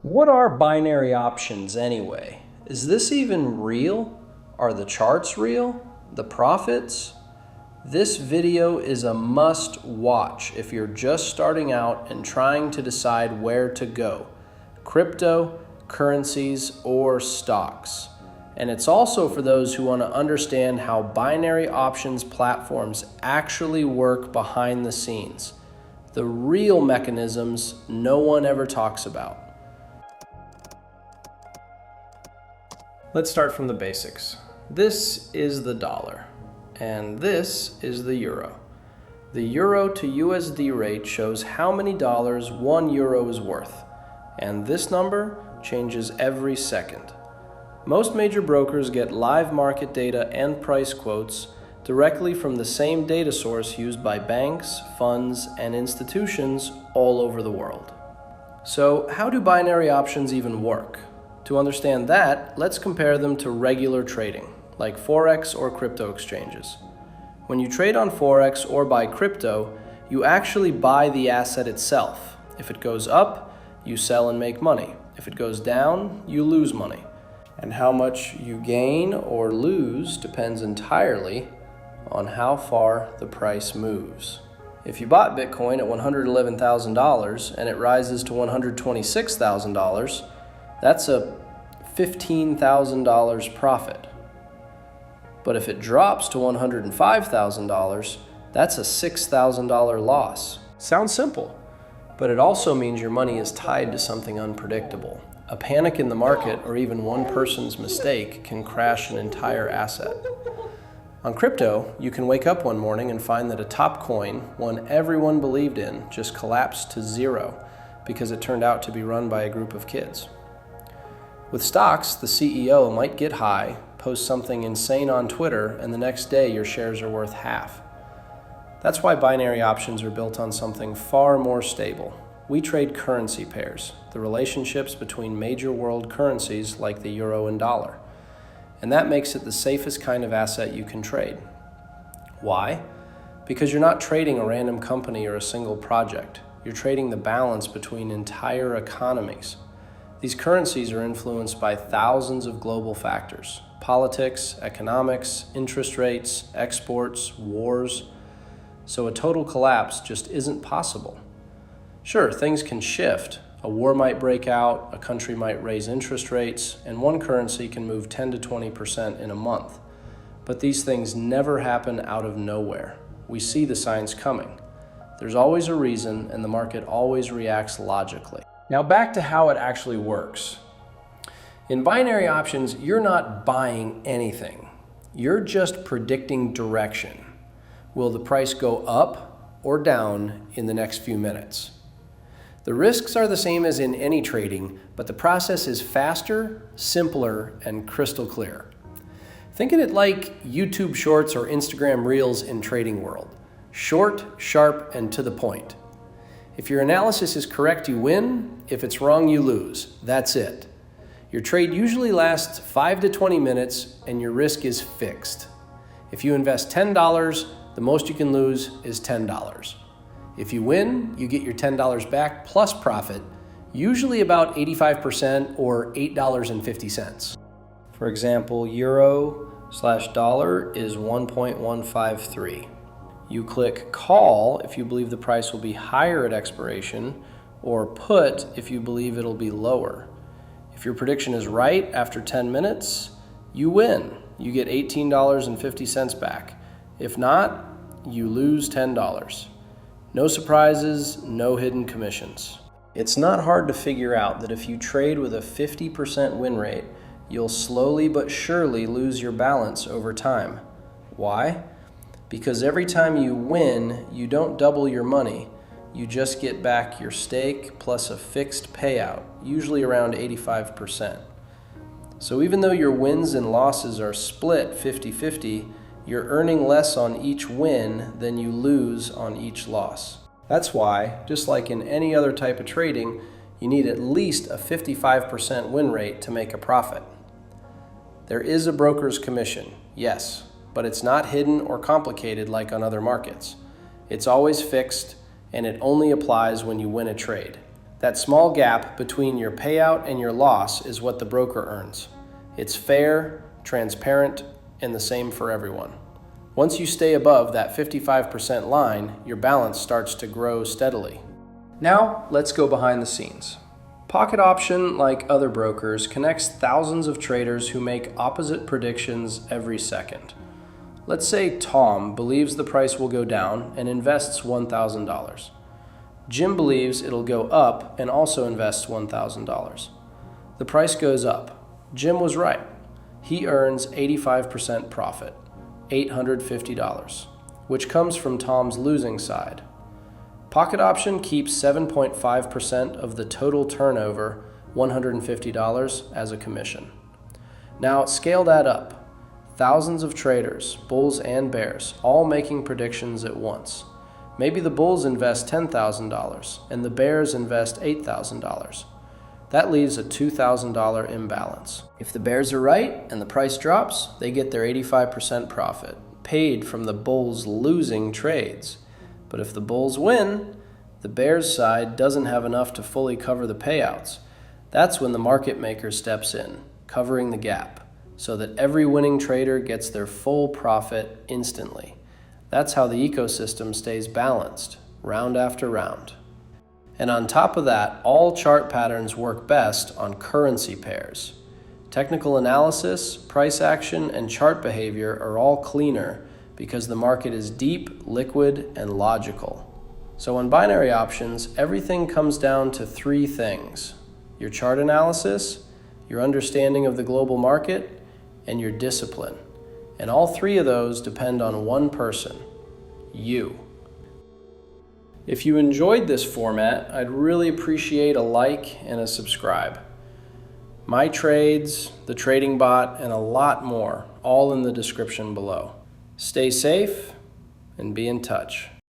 What are binary options anyway? Is this even real? Are the charts real? The profits? This video is a must watch if you're just starting out and trying to decide where to go. Crypto, currencies, or stocks. And it's also for those who want to understand how binary options platforms actually work behind the scenes. The real mechanisms no one ever talks about. Let's start from the basics. This is the dollar, and this is the euro. The euro to USD rate shows how many dollars 1 euro is worth, and this number changes every second. Most major brokers get live market data and price quotes directly from the same data source used by banks, funds, and institutions all over the world. So, how do binary options even work? To understand that, let's compare them to regular trading, like Forex or crypto exchanges. When you trade on Forex or buy crypto, you actually buy the asset itself. If it goes up, you sell and make money. If it goes down, you lose money. And how much you gain or lose depends entirely on how far the price moves. If you bought Bitcoin at $111,000 and it rises to $126,000, that's a $15,000 profit. But if it drops to $105,000, that's a $6,000 loss. Sounds simple, but it also means your money is tied to something unpredictable. A panic in the market or even one person's mistake can crash an entire asset. On crypto, you can wake up one morning and find that a top coin, one everyone believed in, just collapsed to zero because it turned out to be run by a group of kids. With stocks, the CEO might get high, post something insane on Twitter, and the next day your shares are worth half. That's why binary options are built on something far more stable. We trade currency pairs, the relationships between major world currencies like the euro and dollar. And that makes it the safest kind of asset you can trade. Why? Because you're not trading a random company or a single project. You're trading the balance between entire economies. These currencies are influenced by thousands of global factors: politics, economics, interest rates, exports, wars. So a total collapse just isn't possible. Sure, things can shift. A war might break out, a country might raise interest rates, and one currency can move 10 to 20% in a month. But these things never happen out of nowhere. We see the signs coming. There's always a reason, and the market always reacts logically. Now back to how it actually works. In binary options, you're not buying anything. You're just predicting direction. Will the price go up or down in the next few minutes? The risks are the same as in any trading, but the process is faster, simpler, and crystal clear. Think of it like YouTube Shorts or Instagram Reels in trading world. Short, sharp, and to the point. If your analysis is correct, you win. If it's wrong, you lose. That's it. Your trade usually lasts 5 to 20 minutes, and your risk is fixed. If you invest $10, the most you can lose is $10. If you win, you get your $10 back plus profit, usually about 85% or $8.50. For example, euro/dollar is 1.153. You click call if you believe the price will be higher at expiration, or put if you believe it'll be lower. If your prediction is right after 10 minutes, you win. You get $18.50 back. If not, you lose $10. No surprises, no hidden commissions. It's not hard to figure out that if you trade with a 50% win rate, you'll slowly but surely lose your balance over time. Why? Because every time you win, you don't double your money. You just get back your stake plus a fixed payout, usually around 85%. So even though your wins and losses are split 50-50, you're earning less on each win than you lose on each loss. That's why, just like in any other type of trading, you need at least a 55% win rate to make a profit. There is a broker's commission, yes, but it's not hidden or complicated like on other markets. It's always fixed, and it only applies when you win a trade. That small gap between your payout and your loss is what the broker earns. It's fair, transparent, and the same for everyone. Once you stay above that 55% line, your balance starts to grow steadily. Now, let's go behind the scenes. Pocket Option, like other brokers, connects thousands of traders who make opposite predictions every second. Let's say Tom believes the price will go down and invests $1,000. Jim believes it'll go up and also invests $1,000. The price goes up. Jim was right. He earns 85% profit, $850, which comes from Tom's losing side. Pocket Option keeps 7.5% of the total turnover, $150, as a commission. Now, scale that up. Thousands of traders, bulls and bears, all making predictions at once. Maybe the bulls invest $10,000 and the bears invest $8,000. That leaves a $2,000 imbalance. If the bears are right and the price drops, they get their 85% profit, paid from the bulls' losing trades. But if the bulls win, the bears' side doesn't have enough to fully cover the payouts. That's when the market maker steps in, covering the gap, so that every winning trader gets their full profit instantly. That's how the ecosystem stays balanced, round after round. And on top of that, all chart patterns work best on currency pairs. Technical analysis, price action, and chart behavior are all cleaner because the market is deep, liquid, and logical. So on binary options, everything comes down to three things: your chart analysis, your understanding of the global market, and your discipline. And all three of those depend on one person, you. If you enjoyed this format, I'd really appreciate a like and a subscribe. My trades, the trading bot, and a lot more, all in the description below. Stay safe and be in touch.